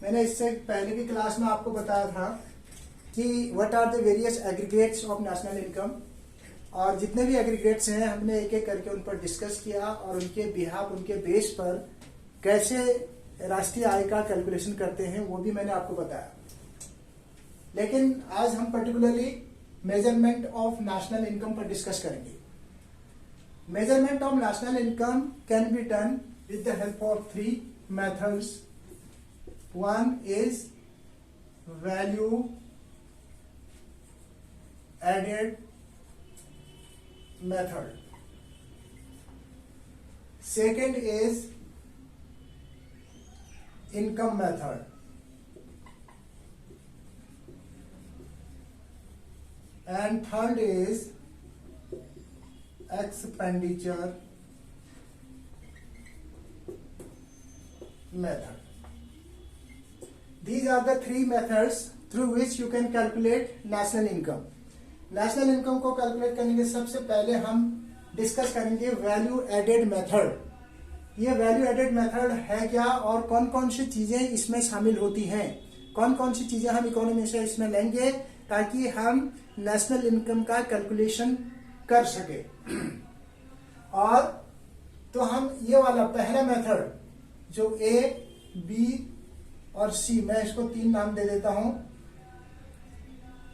मैंने इससे पहले की क्लास में आपको बताया था कि what are the various aggregates of national income, और जितने भी एग्रीगेट्स हैं हमने एक एक करके उन पर डिस्कस किया और उनके बिहाफ, उनके बेस पर कैसे राष्ट्रीय आय का कैलकुलेशन करते हैं वो भी मैंने आपको बताया। लेकिन आज हम particularly measurement of national income पर डिस्कस करेंगे। Measurement of national income can be done with the help of three methods. One is value added method. Second is income method. And third is expenditure method. These are the three methods through which you can calculate national income. National income को calculate करने के सबसे पहले हम discuss करेंगे value added method. ये value added method है क्या और कौन कौन सी चीजें इसमें शामिल होती हैं, कौन कौन सी चीजें हम इकोनॉमी से इसमें लेंगे ताकि हम नेशनल इनकम का कैलकुलेशन कर सके। और तो हम ये वाला पहला मेथड जो ए, बी और सी, मैं इसको 3 नाम दे देता हूं।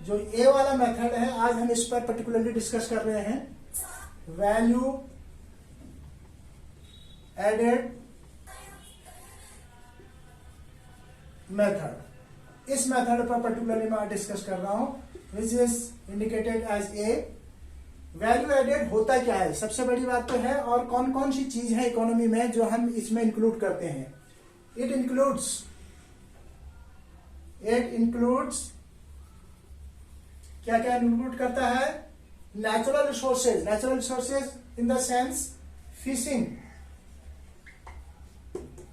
जो ए वाला मेथड है आज हम इस पर पर्टिकुलरली डिस्कस कर रहे हैं। वैल्यू एडेड मेथड, इस मेथड पर पर्टिकुलरली मैं डिस्कस कर रहा हूं, which is indicated as A. Value added होता क्या है, सबसे बड़ी बात तो है, और कौन कौन सी चीज है इकोनॉमी में जो हम इसमें इंक्लूड करते हैं। इट इंक्लूड्स क्या क्या इंक्लूड करता है? Natural resources in the sense fishing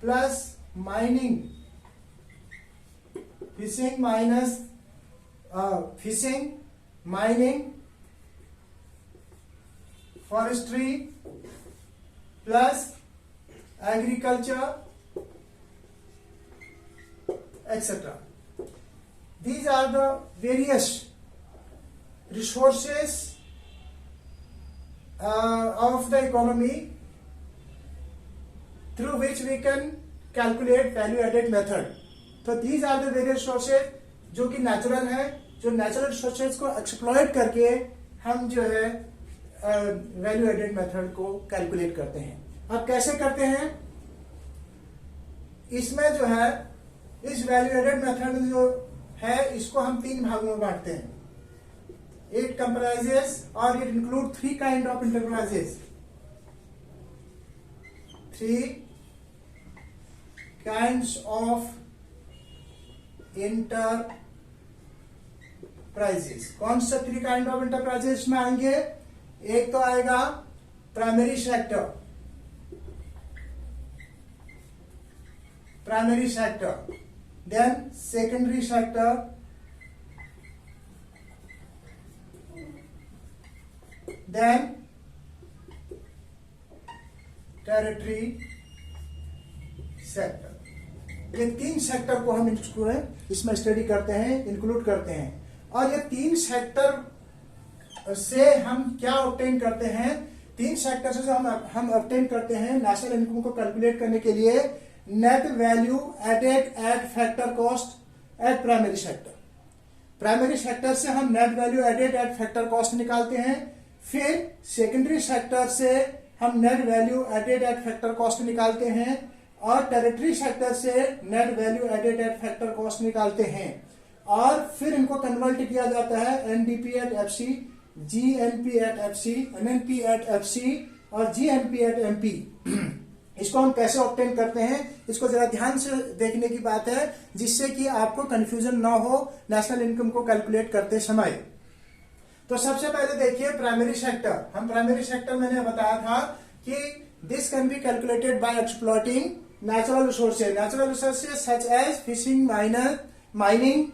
plus mining, mining, forestry plus agriculture etc. These are the various resources of the economy through which we can calculate value added method. तो these are the various resources जो कि natural है, जो natural resources को exploit करके हम जो है वैल्यू एडेड मेथड को कैलकुलेट करते हैं। अब कैसे करते हैं? इसमें जो है इस वैल्यू एडेड मेथड जो है इसको हम 3 भागों में बांटते हैं। इट कंप्राइजेस और it include 3 kind of enterprises, 3 kinds of enterprises. कौन सा 3 काइंड ऑफ इंटरप्राइजेस में आएंगे? एक तो आएगा primary sector, then secondary sector, then tertiary sector। ये 3 सेक्टर को हम इसमें स्टडी करते हैं, इंक्लूड करते हैं। और ये 3 सेक्टर से हम क्या ऑब्टेन करते हैं? 3 सेक्टर से हम ऑब्टेन करते हैं नेशनल इनकम को कैलकुलेट करने के लिए net value added at factor cost at primary sector. Primary sector से हम net value added at factor cost निकालते हैं, फिर सेकेंडरी सेक्टर से हम net value added at factor cost निकालते हैं, और टेरिटरी सेक्टर से net value added at factor cost निकालते हैं, और फिर इनको कन्वर्ट किया जाता है NDP at FC, GNP at FC, NNP at FC और जीएनपी एट एमपी। इसको हम कैसे ऑब्टेन करते हैं इसको जरा ध्यान से देखने की बात है, जिससे कि आपको कंफ्यूजन ना हो नेशनल इनकम को कैलकुलेट करते समय। तो सबसे पहले देखिए प्राइमरी सेक्टर। हम प्राइमरी सेक्टर मैंने बताया था कि this can be calculated by exploiting natural resources such as fishing, mining,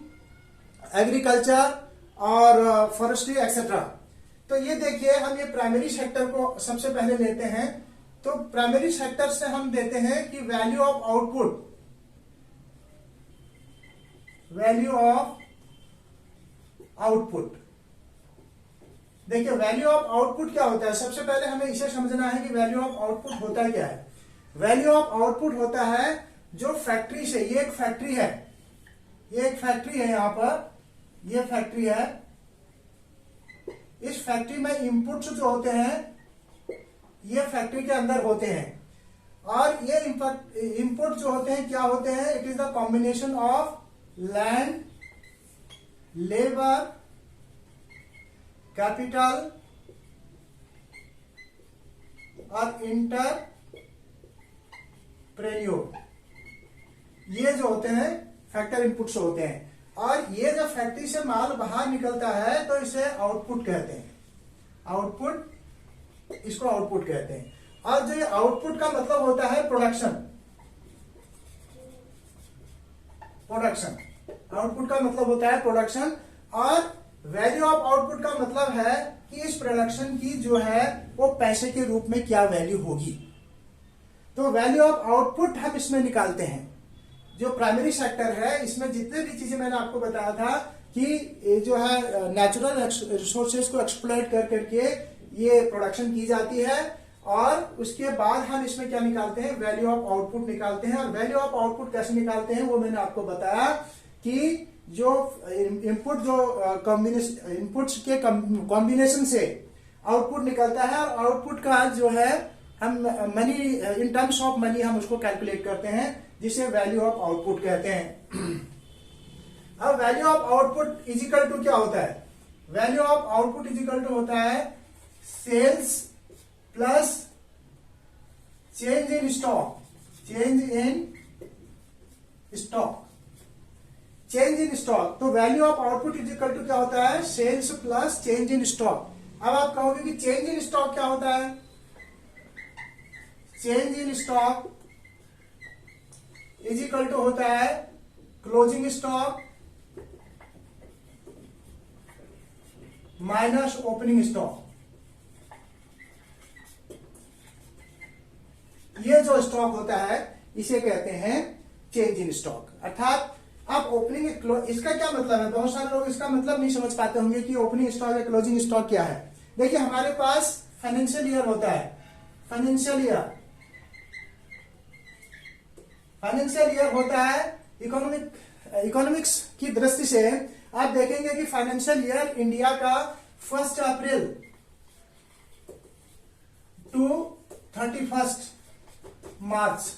agriculture और फॉरेस्ट्री एक्सेट्रा। तो ये देखिए हम ये प्राइमरी सेक्टर को सबसे पहले लेते हैं। तो प्राइमरी सेक्टर से हम देते हैं कि value of output value of output. देखिए वैल्यू ऑफ आउटपुट क्या होता है, सबसे पहले हमें इसे समझना है कि वैल्यू ऑफ आउटपुट होता क्या है। वैल्यू ऑफ आउटपुट होता है जो फैक्ट्री से, ये एक फैक्ट्री है, ये एक फैक्ट्री है, यहां पर ये फैक्ट्री है, इस फैक्ट्री में इनपुट्स जो होते हैं ये फैक्ट्री के अंदर होते हैं, और ये इनपुट जो होते हैं क्या होते हैं, it is the combination of land, labour, capital और इंटरप्रेन्योर, ये जो होते हैं फैक्टर इनपुट्स होते हैं। और ये जब फैक्ट्री से माल बाहर निकलता है तो इसे आउटपुट कहते हैं, आउटपुट, इसको आउटपुट कहते हैं। और जो ये आउटपुट का मतलब होता है प्रोडक्शन, प्रोडक्शन, आउटपुट का मतलब होता है प्रोडक्शन। और वैल्यू ऑफ आउटपुट का मतलब है कि इस प्रोडक्शन की जो है वो पैसे के रूप में क्या वैल्यू होगी। तो वैल्यू ऑफ आउटपुट हम इसमें निकालते हैं। जो प्राइमरी सेक्टर है इसमें जितने भी चीजें मैंने आपको बताया था कि ये जो है नेचुरल रिसोर्सेज को एक्सप्लॉइट कर करके ये प्रोडक्शन की जाती है, और उसके बाद हम इसमें क्या निकालते हैं, वैल्यू ऑफ आउटपुट निकालते हैं। और वैल्यू ऑफ आउटपुट कैसे निकालते हैं वो मैंने आपको बताया कि जो इनपुट, जो कॉम्बिनेशन, इनपुट्स के कॉम्बिनेशन से आउटपुट निकलता है, और आउटपुट का जो है हम money, in terms of money हम उसको कैलकुलेट करते हैं, जिसे वैल्यू ऑफ आउटपुट कहते हैं। अब value of output is equal to क्या होता है, value of output is equal to होता है sales plus change in stock, change in stock, change in stock. तो value of output is equal to क्या होता है, sales plus change in stock. अब आप कहोगे कि चेंज इन स्टॉक क्या होता है, change in stock is equal to होता है closing stock minus opening stock. ये जो स्टॉक होता है इसे कहते हैं चेंज इन स्टॉक। अर्थात आप ओपनिंग, इसका क्या मतलब है, बहुत सारे लोग इसका मतलब नहीं समझ पाते होंगे कि ओपनिंग स्टॉक या क्लोजिंग स्टॉक क्या है। देखिए हमारे पास फाइनेंशियल ईयर होता है, फाइनेंशियल ईयर, फाइनेंशियल ईयर होता है इकोनॉमिक्स की दृष्टि से आप देखेंगे कि फाइनेंशियल ईयर इंडिया का 1 अप्रैल टू 31 मार्च,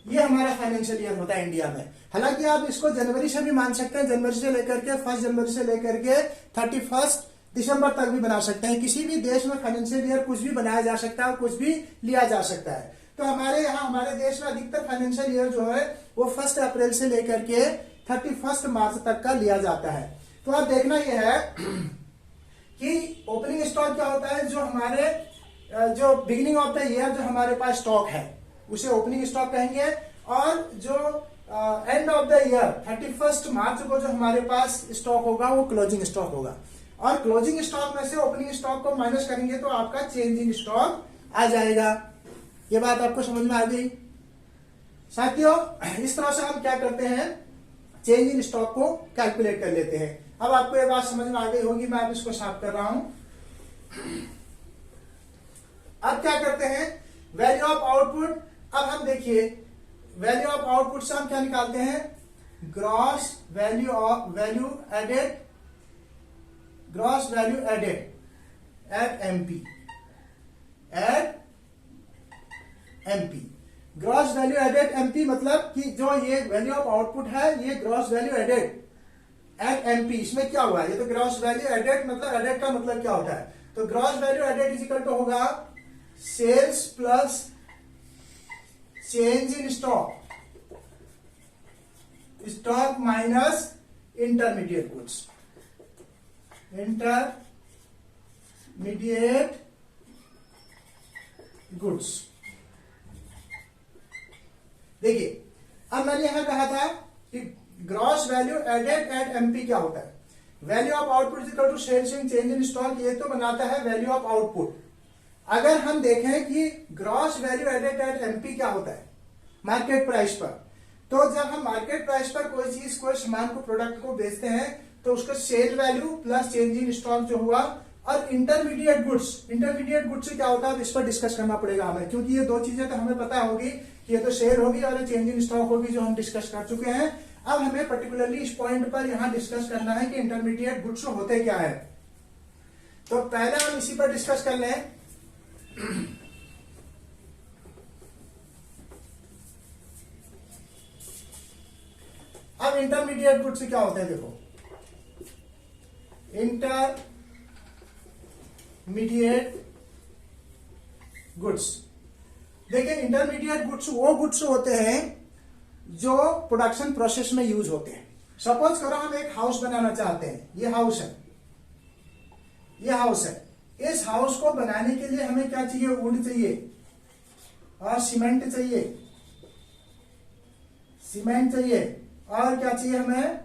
ये हमारा फाइनेंशियल ईयर होता है इंडिया में। हालांकि आप इसको जनवरी से भी मान सकते हैं, जनवरी से लेकर के 1 जनवरी से लेकर के 31 दिसंबर तक भी बना सकते हैं। किसी भी देश में फाइनेंशियल ईयर कुछ भी बनाया जा सकता है और कुछ भी लिया जा सकता है। तो हमारे यहाँ, हमारे देश में अधिकतर फाइनेंशियल ईयर जो है वो 1 अप्रैल से लेकर के 31 मार्च तक का लिया जाता है। तो आप देखना यह है कि ओपनिंग स्टॉक क्या होता है, जो हमारे जो बिगिनिंग ऑफ द ईयर जो हमारे पास स्टॉक है उसे ओपनिंग स्टॉक कहेंगे, और जो एंड ऑफ द ईयर 31 मार्च को जो हमारे पास स्टॉक होगा वो क्लोजिंग स्टॉक होगा। और क्लोजिंग स्टॉक में से ओपनिंग स्टॉक को माइनस करेंगे तो आपका चेंज इन स्टॉक आ जाएगा। ये बात आपको समझ में आ गई साथियों। इस तरह से हम क्या करते हैं, चेंज इन स्टॉक को कैलकुलेट कर लेते हैं। अब आपको ये बात समझ में आ गई होगी, मैं अब इसको साफ कर रहा हूं। अब क्या करते हैं, वैल्यू ऑफ आउटपुट। अब हम देखिए वैल्यू ऑफ आउटपुट से हम क्या निकालते हैं, gross value of value added, gross value added at MP, at MP. Gross value added MP मतलब कि जो ये वैल्यू ऑफ आउटपुट है ये gross value added at MP, इसमें क्या हुआ है, ये तो ग्रॉस वैल्यू एडेड, मतलब एडेड का मतलब क्या होता है, तो gross value added is equal to होगा sales plus change in stock, stock minus intermediate goods, intermediate goods. देखिए अब मैंने यहां कहा था कि gross value added at MP क्या होता है, value of output is equal to sales in change in stock, ये तो बनाता है वैल्यू ऑफ आउटपुट। अगर हम देखें कि gross value added at MP क्या होता है मार्केट प्राइस पर, तो जब हम मार्केट प्राइस प्राइस पर कोई चीज कोई सामान को प्रोडक्ट को बेचते हैं तो उसका sale value plus change in stock जो हुआ, और इंटरमीडिएट गुड्स से क्या होता है इस पर डिस्कस करना पड़ेगा हमें, क्योंकि ये दो चीजें तो हमें पता होगी कि ये तो सेल होगी और ये चेंज इन स्टॉक होगी जो हम डिस्कस कर चुके हैं। अब हमें पर्टिकुलरली इस पॉइंट पर यहाँ डिस्कस करना है कि इंटरमीडिएट गुड्स होते क्या है। तो पहले हम इसी पर डिस्कस कर लें। अब इंटरमीडिएट गुड्स क्या होते हैं, देखो इंटरमीडिएट गुड्स, देखिए इंटरमीडिएट गुड्स वो गुड्स होते हैं जो प्रोडक्शन प्रोसेस में यूज होते हैं। सपोज करो हम एक हाउस बनाना चाहते हैं, ये हाउस है, इस हाउस को बनाने के लिए हमें क्या चाहिए, वुड चाहिए और सीमेंट चाहिए और क्या चाहिए हमें,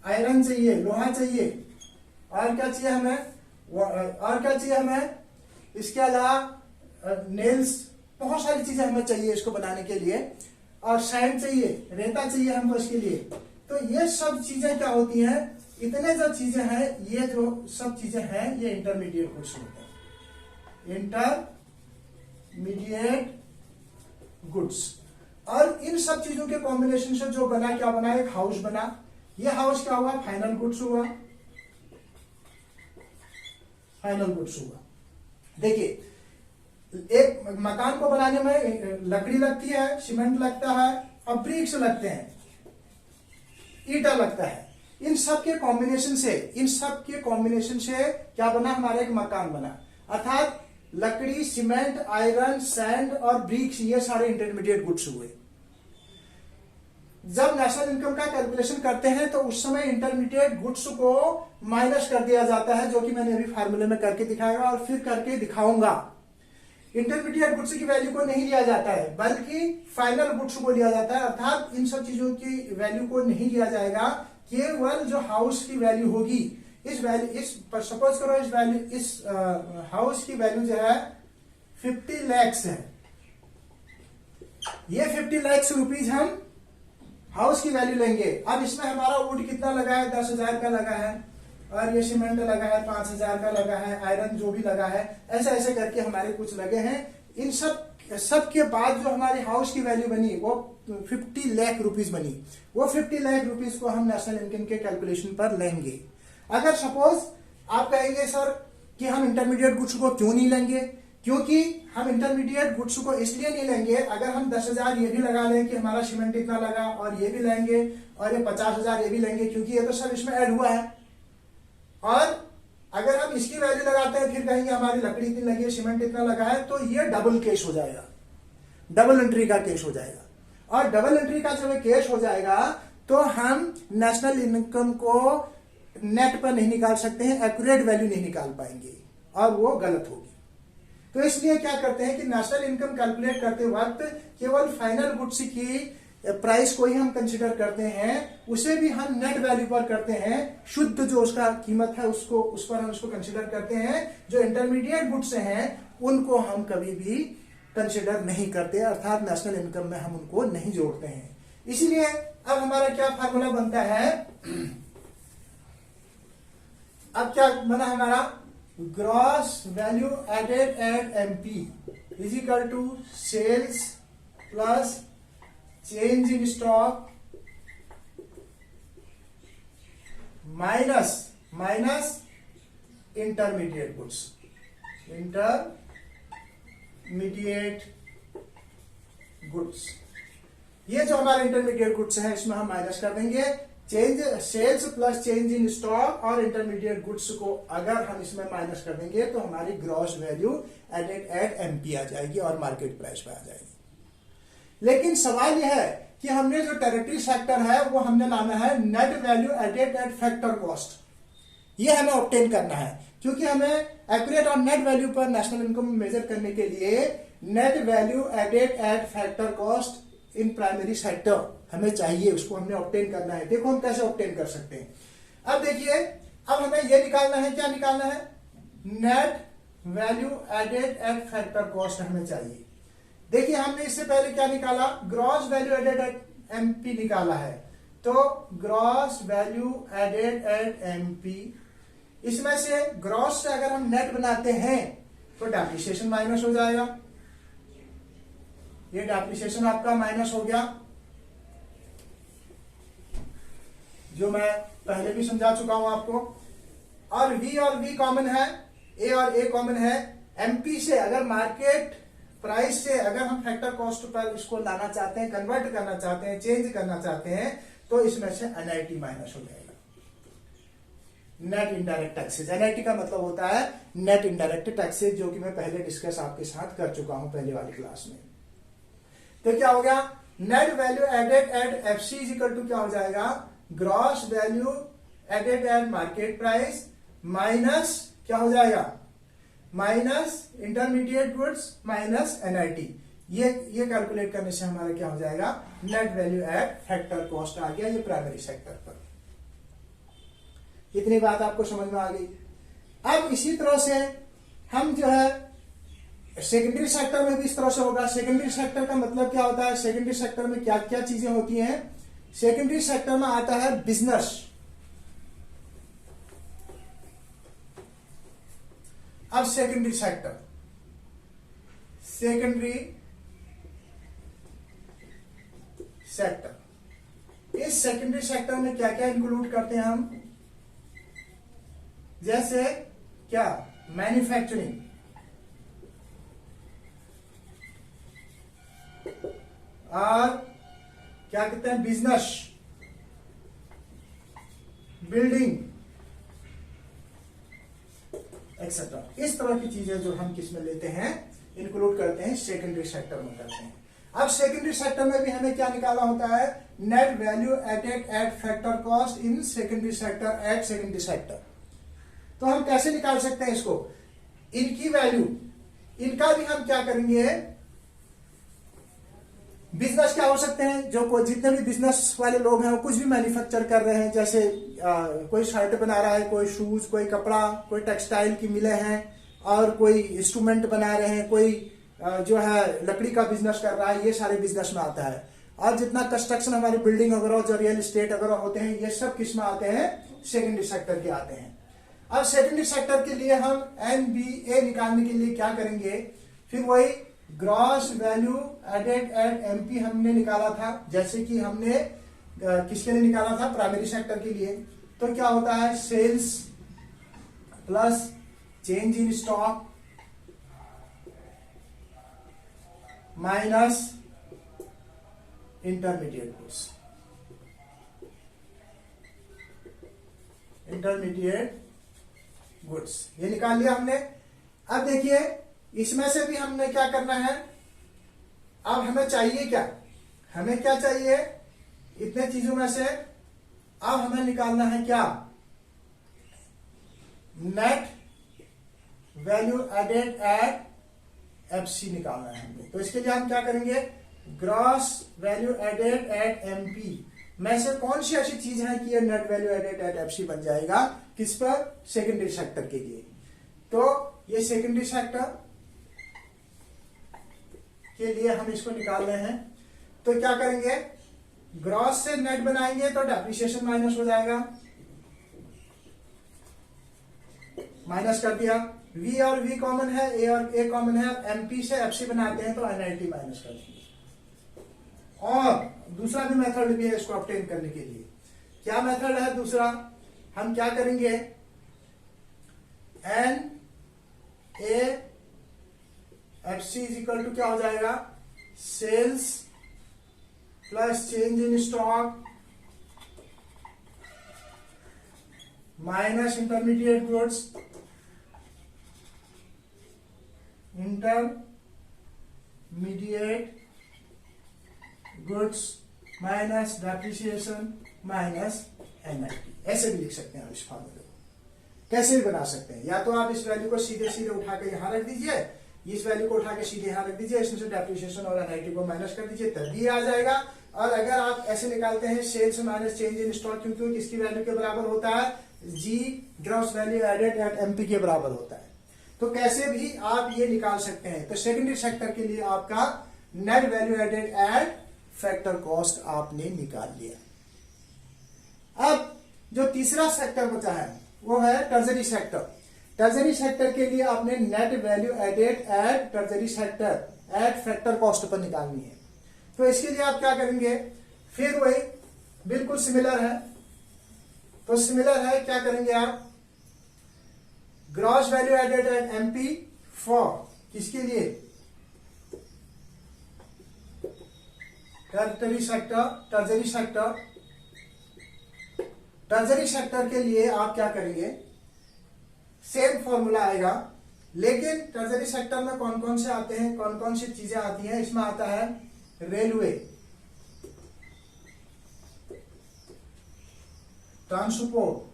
आयरन चाहिए, लोहा चाहिए, और क्या चाहिए हमें, इसके अलावा नेल्स, बहुत सारी चीजें हमें चाहिए इसको बनाने के लिए, और सैंड चाहिए, रेता चाहिए हमको इसके लिए। तो ये सब चीजें क्या होती हैं, इतने जो चीजें हैं, ये जो सब चीजें हैं ये इंटरमीडिएट गुड्स होते हैं, इंटरमीडिएट गुड्स। और इन सब चीजों के कॉम्बिनेशन से जो बना, क्या बना, एक हाउस बना। ये हाउस क्या हुआ, फाइनल गुड्स हुआ। देखिए एक मकान को बनाने में लकड़ी लगती है, सीमेंट लगता है और ब्रिक्स लगते हैं, ईटा लगता है। इन सब के कॉम्बिनेशन से क्या बना, हमारा एक मकान बना। अर्थात लकड़ी, सीमेंट, आयरन, सैंड और ब्रिक्स, ये सारे इंटरमीडिएट गुड्स हुए। जब नेशनल इनकम का कैलकुलेशन करते हैं तो उस समय इंटरमीडिएट गुड्स को माइनस कर दिया जाता है, जो कि मैंने अभी फार्मूले में करके दिखाया और फिर करके दिखाऊंगा। इंटरमीडिएट गुड्स की वैल्यू को नहीं लिया जाता है, बल्कि फाइनल गुड्स को लिया जाता है। अर्थात इन सब चीजों की वैल्यू को नहीं लिया जाएगा, केवल जो हाउस की वैल्यू होगी, सपोज करो इस हाउस की वैल्यू जो है 50 लाख है। ये 50 लाख रुपीज हम हाउस की वैल्यू लेंगे। अब इसमें हमारा वुड कितना लगा है, 10,000 का लगा है, और ये सीमेंट लगा है 5,000 का लगा है, आयरन जो भी लगा है, ऐसे करके हमारे कुछ लगे हैं। इन सब के बाद जो हमारी हाउस की वैल्यू बनी वो 50 लाख रुपीज बनी। वो 50 लाख रुपीज को हम नेशनल इनकम के कैलकुलेशन पर लेंगे। अगर सपोज आप कहेंगे सर कि हम इंटरमीडिएट गुड्स को क्यों नहीं लेंगे, क्योंकि हम इंटरमीडिएट गुड्स को इसलिए नहीं लेंगे, अगर हम 10,000 ये भी लगा लें कि हमारा सीमेंट इतना लगा, और ये भी लेंगे, और ये 50,000 ये भी लेंगे, क्योंकि ये तो सब इसमें ऐड हुआ है। और अगर हम इसकी वैल्यू लगाते हैं फिर कहेंगे हमारी लकड़ी इतनी लगी है, सीमेंट इतना लगा है, तो ये डबल केस हो जाएगा, डबल एंट्री का केस हो जाएगा। और डबल एंट्री का जब केस हो जाएगा तो हम नेशनल इनकम को नेट पर नहीं निकाल सकते हैं, एक्यूरेट वैल्यू नहीं निकाल पाएंगे और वो गलत होगी। तो इसलिए क्या करते हैं कि नेशनल इनकम कैलकुलेट करते वक्त केवल फाइनल गुड्स की प्राइस को ही हम कंसिडर करते हैं, उसे भी हम नेट वैल्यू पर करते हैं, शुद्ध जो उसका कीमत है उस पर हम उसको कंसिडर करते हैं। जो इंटरमीडिएट गुड्स हैं उनको हम कभी भी कंसिडर नहीं करते, अर्थात नेशनल इनकम में हम उनको नहीं जोड़ते हैं। इसीलिए अब हमारा क्या फार्मूला बनता है, अब क्या बना हमारा, gross value added at MP is equal to sales plus change in stock minus intermediate goods. ये जो हमारे इंटरमीडिएट गुड्स है इसमें हम माइनस कर देंगे sales plus change in stock, और इंटरमीडिएट गुड्स को अगर हम इसमें माइनस कर देंगे तो हमारी gross value added at MP आ जाएगी और मार्केट प्राइस पे आ जाएगी। लेकिन सवाल यह है कि हमने जो टेरिटरी सेक्टर है वो हमने लाना है net value added at factor cost, ये हमें ऑब्टेन करना है, क्योंकि हमें एक्यूरेट और नेट वैल्यू पर नेशनल इनकम मेजर करने के लिए net value added at factor cost in primary sector हमें चाहिए, उसको हमने ऑब्टेन करना है। देखो हम कैसे ऑब्टेन कर सकते हैं। अब देखिए, अब हमें ये निकालना है, क्या निकालना है, net value added at factor cost हमें चाहिए। देखिए हमने इससे पहले क्या निकाला, ग्रॉस वैल्यू एडेड एमपी निकाला है, तो gross value added at MP, इसमें से ग्रॉस से अगर हम नेट बनाते हैं तो डेप्रिसिएशन माइनस हो जाएगा, ये डेप्रिसिएशन आपका माइनस हो गया, जो मैं पहले भी समझा चुका हूं आपको। और वी कॉमन है, ए और ए कॉमन है। एमपी से अगर मार्केट प्राइस से अगर हम फैक्टर कॉस्ट पर इसको लाना चाहते हैं, कन्वर्ट करना चाहते हैं, चेंज करना चाहते हैं, तो इसमें से एनआईटी माइनस हो जाएगा, नेट इनडायरेक्ट टैक्सेस। एनआईटी का मतलब होता है नेट इनडायरेक्ट टैक्सेस, जो कि मैं पहले डिस्कस आपके साथ कर चुका हूं पहले वाली क्लास में। तो क्या हो गया, net value added at FC is equal to क्या हो जाएगा, gross value added at market price minus क्या हो जाएगा, minus intermediate goods minus NIT. ये कैलकुलेट करने से हमारा क्या हो जाएगा, net value at factor cost आ गया, ये प्राइमरी सेक्टर पर। इतनी बात आपको समझ में आ गई। अब इसी तरह से हम जो है सेकेंडरी सेक्टर में भी इस तरह से होगा। सेकेंडरी सेक्टर का मतलब क्या होता है, सेकेंडरी सेक्टर में क्या क्या चीजें होती हैं। सेकेंडरी सेक्टर में आता है बिजनेस। अब सेकेंडरी सेक्टर इस सेकेंडरी सेक्टर में क्या क्या इंक्लूड करते हैं हम, जैसे क्या, मैन्युफैक्चरिंग, और क्या कहते हैं, बिजनेस, बिल्डिंग एक्सेट्रा। इस तरह की चीजें जो हम किस में लेते हैं, इंक्लूड करते हैं, सेकेंडरी सेक्टर में करते हैं। अब सेकेंडरी सेक्टर में भी हमें क्या निकाला होता है, net value added at factor cost in secondary sector at secondary sector. तो हम कैसे निकाल सकते हैं इसको, इनकी वैल्यू, इनका भी हम क्या करेंगे, बिजनेस क्या हो सकते हैं, जो जितने भी बिजनेस वाले लोग हैं वो कुछ भी मैन्युफैक्चर कर रहे हैं, जैसे कोई शर्ट बना रहा है, कोई शूज, कोई कपड़ा, कोई टेक्सटाइल की मिलें हैं, और कोई इंस्ट्रूमेंट बना रहे हैं, कोई जो है लकड़ी का बिजनेस कर रहा है, ये सारे बिजनेस में आता है। और जितना कंस्ट्रक्शन हमारी बिल्डिंग वगैरह, जो रियल एस्टेट वगैरह होते हैं, ये सब किस में आते हैं, सेकेंडरी सेक्टर के आते हैं। अब सेकेंडरी सेक्टर के लिए हम एनबीए निकालने के लिए क्या करेंगे, फिर वही gross value added at MP हमने निकाला था, जैसे कि हमने किसके लिए निकाला था, प्राइमरी सेक्टर के लिए। तो क्या होता है, sales plus change in stock minus intermediate goods, ये निकाल लिया हमने। अब देखिए इसमें से भी हमने क्या करना है, अब हमें चाहिए क्या, हमें क्या चाहिए, इतने चीजों में से अब हमें निकालना है क्या, net value added at FC निकालना है हमें। तो इसके लिए हम क्या करेंगे, gross value added at MP में से कौन सी ऐसी चीज है कि ये net value added at FC बन जाएगा, किस पर, सेकेंडरी सेक्टर के लिए। तो ये सेकेंडरी सेक्टर के लिए हम इसको निकाल रहे हैं। तो क्या करेंगे, ग्रॉस से नेट बनाएंगे तो डेप्रिसिएशन माइनस हो जाएगा, माइनस कर दिया। वी और वी कॉमन है, ए और ए कॉमन है, एमपी से एफसी बनाते हैं तो एनआईटी माइनस कर देंगे। और दूसरा भी मेथड भी है इसको ऑब्टेन करने के लिए। क्या मेथड है दूसरा, हम क्या करेंगे, N A F C is equal to क्या हो जाएगा, sales plus change in stock minus intermediate goods, minus depreciation minus NIT. ऐसे भी लिख सकते हैं आप इस फॉर्मूले को, कैसे भी बना सकते हैं। या तो आप इस वैल्यू को सीधे सीधे उठा के यहां रख दीजिए, इस वैल्यू को उठा के सीधे यहां रख दीजिए, इसमें से डेप्रिसिएशन और एनआईटी को माइनस कर दीजिए, तभी आ जाएगा। और अगर आप ऐसे निकालते हैं sales minus change in stock, क्योंकि किसकी वैल्यू के बराबर होता है, जी gross value added at MP के बराबर होता है। तो कैसे भी आप ये निकाल सकते हैं। तो सेकेंडरी सेक्टर के लिए आपका net value added at factor cost आपने निकाल लिया। अब जो तीसरा सेक्टर बचा है वो है ट्रेजरी सेक्टर। ट्रेजरी सेक्टर के लिए आपने net value added at tertiary sector at factor cost पर निकालनी है। तो इसके लिए आप क्या करेंगे, फिर वही बिल्कुल सिमिलर है। तो सिमिलर है, क्या करेंगे आप, gross value added at MP for किसके लिए, ट्रेजरी सेक्टर। ट्रेजरी सेक्टर के लिए आप क्या करेंगे, सेम फॉर्मूला आएगा, लेकिन ट्रेजरी सेक्टर में कौन कौन से आते हैं, कौन कौन सी चीजें आती हैं। इसमें आता है रेलवे, ट्रांसपोर्ट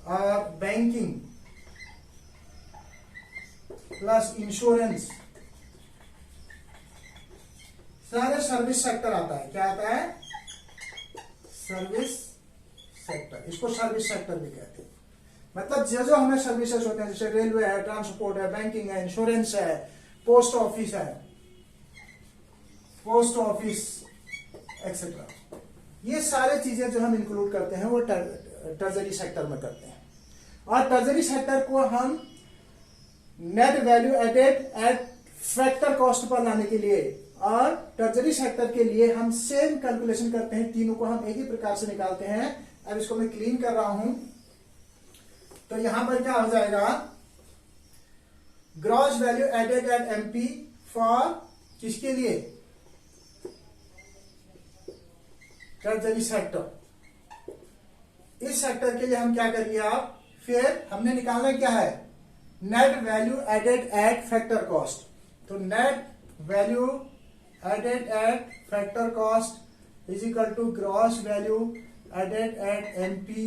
और बैंकिंग प्लस इंश्योरेंस, सारे सर्विस सेक्टर आता है। क्या आता है, सर्विस सेक्टर। इसको सर्विस सेक्टर भी कहते हैं। मतलब जो जो हमें सर्विसेज होते हैं, जैसे रेलवे है, ट्रांसपोर्ट है, बैंकिंग है, इंश्योरेंस है, पोस्ट ऑफिस है, पोस्ट ऑफिस एक्सेट्रा, ये सारे चीजें जो हम इंक्लूड करते हैं वो ट्रेजरी सेक्टर में करते हैं। और ट्रेजरी सेक्टर को हम net value added at factor cost पर लाने के लिए और ट्रेजरी सेक्टर के लिए हम सेम कैलकुलेशन करते हैं, तीनों को हम एक ही प्रकार से निकालते हैं। अब इसको मैं क्लीन कर रहा हूं, तो यहां पर क्या हो जाएगा, gross value added at MP for किसके लिए, ट्रेजरी सेक्टर। इस सेक्टर के लिए हम क्या करेंगे, आप फिर हमने निकालना क्या है, net value added at factor cost. तो net value added at factor cost is equal to gross value added at MP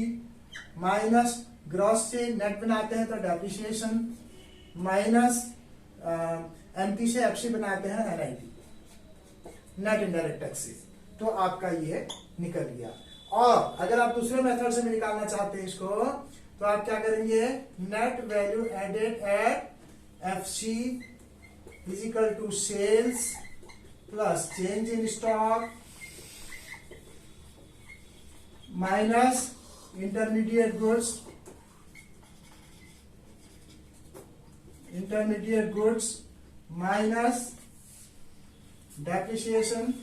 minus, gross से नेट बनाते हैं तो डेप्रिसिएशन, माइनस एमपी से एफसी बनाते हैं एनआईटी, नेट इनडायरेक्ट टैक्सेस। तो आपका ये निकल गया। और अगर आप दूसरे मेथड से भी निकालना चाहते हैं इसको, तो आप क्या करेंगे, net value added at FC is equal to sales plus change in stock minus intermediate goods minus depreciation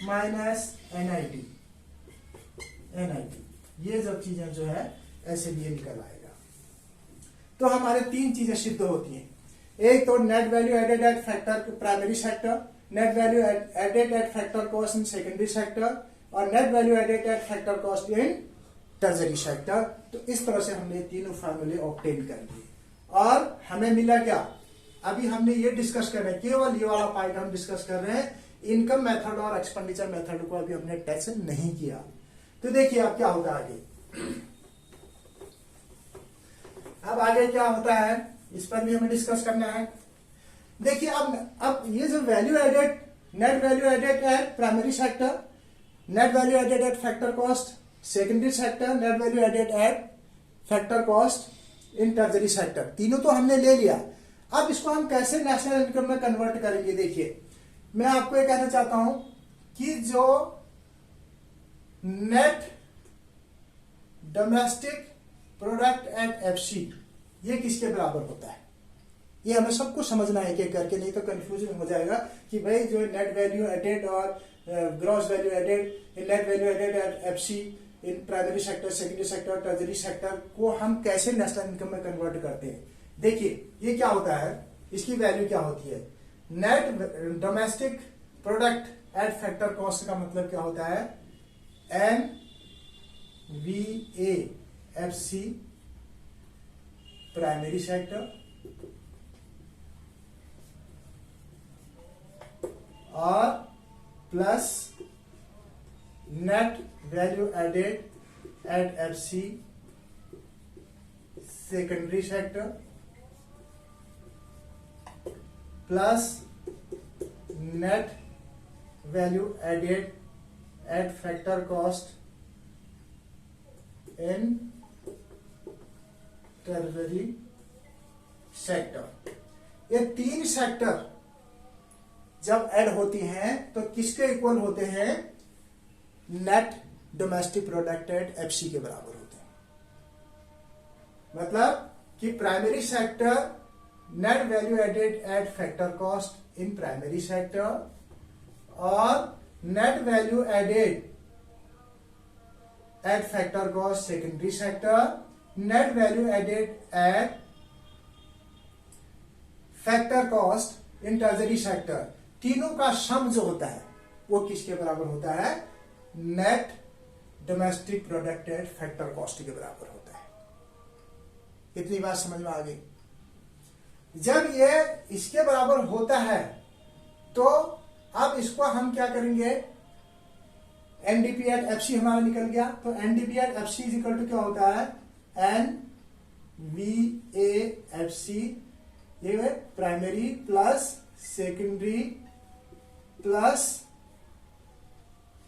minus NIT. ये सब चीजें जो है ऐसे भी निकल आएगा। तो हमारे तीन चीजें सिद्ध होती हैं, एक तो net value added at factor primary sector, net value added at factor cost in secondary sector, और net value added at factor cost in tertiary sector. तो इस तरह से हमने तीनों फार्मूले ऑब्टेन कर लिए। और हमें मिला क्या, अभी हमने ये डिस्कस कर रहे हैं, केवल ये वाला पॉइंट हम डिस्कस कर रहे हैं, इनकम मेथड और एक्सपेंडिचर मेथड को अभी हमने टच नहीं किया। तो देखिए अब क्या होगा आगे, अब आगे क्या होता है इस पर भी हमें डिस्कस करना है। देखिए अब ये जो value added, net value added at primary sector, net value added at factor cost secondary sector, net value added at factor cost in tertiary sector, तीनों तो हमने ले लिया। अब इसको हम कैसे नेशनल इनकम में कन्वर्ट करेंगे। देखिए मैं आपको ये कहना चाहता हूं कि जो net domestic product at FC, ये किसके बराबर होता है, ये हमें सबको समझना है एक करके, नहीं तो कंफ्यूजन हो जाएगा कि भाई जो नेट वैल्यू एडेड और gross value added, net value added at FC in primary sector, secondary sector, tertiary sector को हम कैसे नेशनल इनकम में कन्वर्ट करते हैं। देखिए ये क्या होता है, इसकी वैल्यू क्या होती है, net domestic product at factor cost का मतलब क्या होता है, N V A F C primary sector और plus net value added at F C secondary sector plus net value added at factor cost in tertiary sector. ये तीन sector जब add होती हैं तो किसके इक्वल होते हैं? Net domestic product at FC के बराबर होते हैं। मतलब कि primary sector net value added at factor cost in primary sector और net value added at factor cost secondary sector, net value added at factor cost in tertiary sector, तीनों का सम जो होता है वो किसके बराबर होता है? Net domestic product at factor cost के बराबर होता है। इतनी बात समझ में आ गई। जब ये इसके बराबर होता है तो अब इसको हम क्या करेंगे? एनडीपी एट एफसी हमारा निकल गया, तो NDP at FC is equal to क्या होता है? N V A F C, ये प्राइमरी प्लस सेकेंडरी प्लस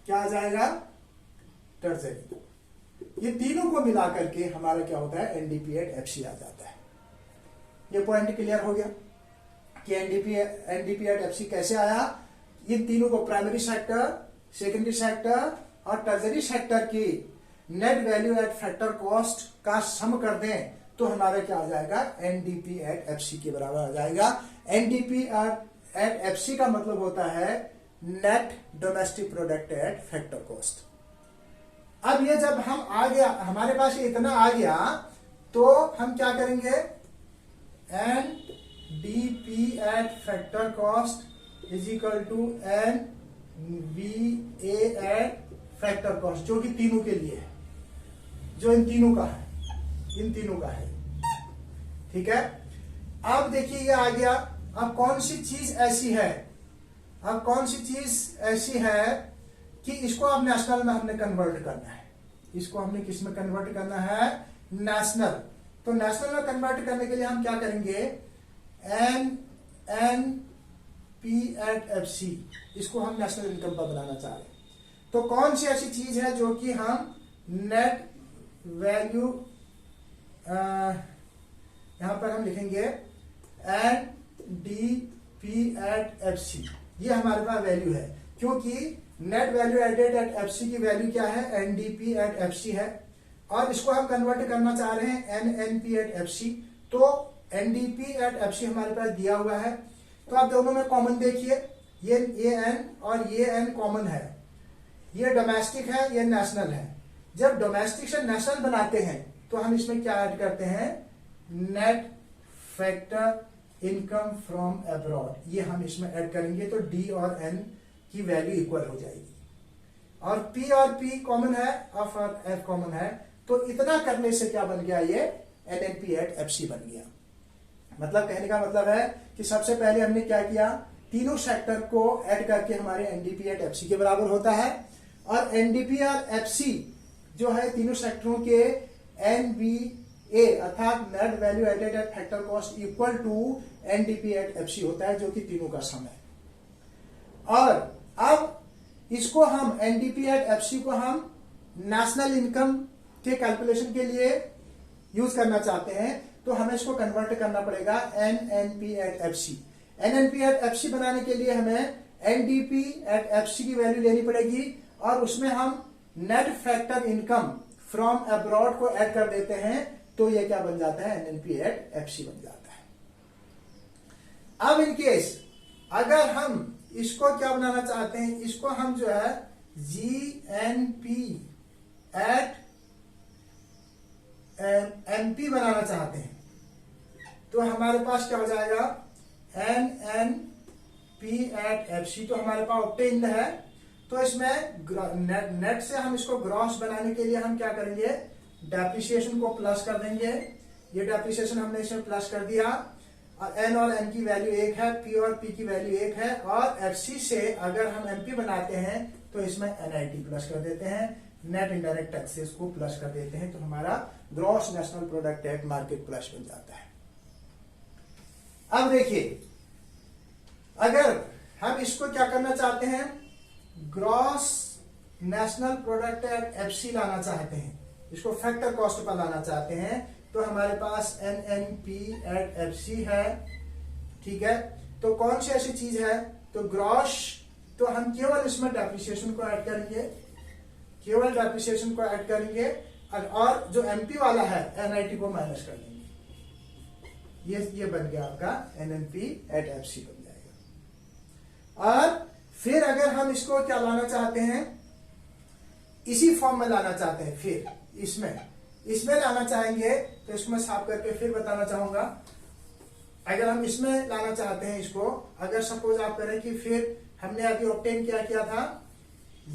क्या आ जाएगा? टर्शरी। ये तीनों को मिलाकर के हमारा क्या होता है? एनडीपी एट एफसी आ जाता है। ये पॉइंट क्लियर हो गया कि एनडीपी एट एफसी कैसे आया? इन तीनों को प्राइमरी सेक्टर, सेकेंडरी सेक्टर और टर्शरी सेक्टर की net value at factor cost का सम कर दें तो हमारा क्या आ जाएगा? एनडीपी एट एफसी के बराबर आ जाएगा। एनडीपी एट एफसी का मतलब होता है net domestic product at factor cost. अब ये जब हम आ गया, हमारे पास ये इतना आ गया, तो हम क्या करेंगे? N D P at factor cost is equal to N V A at factor cost, जो कि तीनों के लिए है, जो इन तीनों का है, इन तीनों का है। ठीक है। अब देखिए ये आ गया। अब कौन सी चीज ऐसी है, अब कौन सी चीज ऐसी है कि इसको अब नेशनल में हमने कन्वर्ट करना है। इसको हमने किस में कन्वर्ट करना है? नेशनल। तो नेशनल में कन्वर्ट करने के लिए हम क्या करेंगे? N N P at F C, इसको हम नेशनल इनकम पर बनाना चाह रहे हैं। तो कौन सी ऐसी चीज है जो कि हम नेट वैल्यू, यहां पर हम लिखेंगे N D P at F C, ये हमारे पास वैल्यू है, क्योंकि net value added at F C की वैल्यू क्या है? N D P at F C है, और इसको हम कन्वर्ट करना चाह रहे हैं N N P at F C. तो N D P at F C हमारे पास दिया हुआ है, तो आप दोनों में कॉमन देखिए, ये एन और ये एन कॉमन है, ये डोमेस्टिक है, ये नेशनल है। जब डोमेस्टिक से नेशनल बनाते हैं तो हम इसमें क्या ऐड करते हैं? Net factor income from abroad, ये हम इसमें ऐड करेंगे तो डी और एन की वैल्यू इक्वल हो जाएगी, और पी कॉमन है और एफ कॉमन है। तो इतना करने से क्या बन गया? ये एनएनपी एट एफसी बन गया। मतलब कहने का मतलब है कि सबसे पहले हमने क्या किया? तीनों सेक्टर को ऐड करके हमारे एनडीपी एट एफसी के बराबर होता है, और एनडीपी और एफसी जो है तीनों सेक्टरों के एनवीए अर्थात net value added at factor cost equal to NDP at FC होता है, जो कि तीनों का सम है। और अब इसको हम एनडीपी एट एफसी को हम नेशनल इनकम के कैलकुलेशन के लिए यूज करना चाहते हैं, तो हमें इसको कन्वर्ट करना पड़ेगा NNP at FC. NNP at FC बनाने के लिए हमें एनडीपी एट एफसी की वैल्यू लेनी पड़ेगी, और उसमें हम net factor income from abroad को ऐड कर देते हैं, तो ये क्या बन जाता है? एनएनपी एट एफसी बन जाता है। अब इन केस अगर हम इसको क्या बनाना चाहते हैं? इसको हम जो है जीएनपी एट एमपी बनाना चाहते हैं, तो हमारे पास क्या हो जाएगा? N N P at FC, तो हमारे पास ऑब्टेन्ड है। तो इसमें नेट से हम इसको ग्रॉस बनाने के लिए हम क्या करेंगे? डेप्रिसिएशन को प्लस कर देंगे। ये डेप्रिसिएशन हमने इसमें प्लस कर दिया, और एन और एन की वैल्यू एक है, पी और पी की वैल्यू एक है, और एफसी से अगर हम एमपी बनाते हैं तो इसमें एनआईटी प्लस कर देते हैं, नेट इनडायरेक्ट टैक्सेस को प्लस कर देते हैं, तो हमारा gross national product at market plus बन जाता है। अब देखिए, अगर हम इसको क्या करना चाहते हैं? Gross national product at FC लाना चाहते हैं, इसको फैक्टर कॉस्ट पर लाना चाहते हैं, तो हमारे पास एनएनपी एट एफसी है। ठीक है, तो कौन सी ऐसी चीज है तो ग्रॉस, तो हम केवल इसमें डेप्रिसिएशन को ऐड करेंगे, केवल डेप्रिसिएशन को ऐड करेंगे, और जो एमपी वाला है एनआईटी को माइनस कर देंगे। ये बन गया आपका एनएनपी एट एफसी बन जाएगा। और फिर अगर हम इसको क्या लाना चाहते हैं, इसी फॉर्म में लाना चाहते हैं, फिर इसमें लाना चाहेंगे, तो इसको मैं साफ करके फिर बताना चाहूंगा। अगर हम इसमें लाना चाहते हैं इसको, अगर सपोज आप करें कि फिर हमने अभी ऑब्टेन क्या किया था,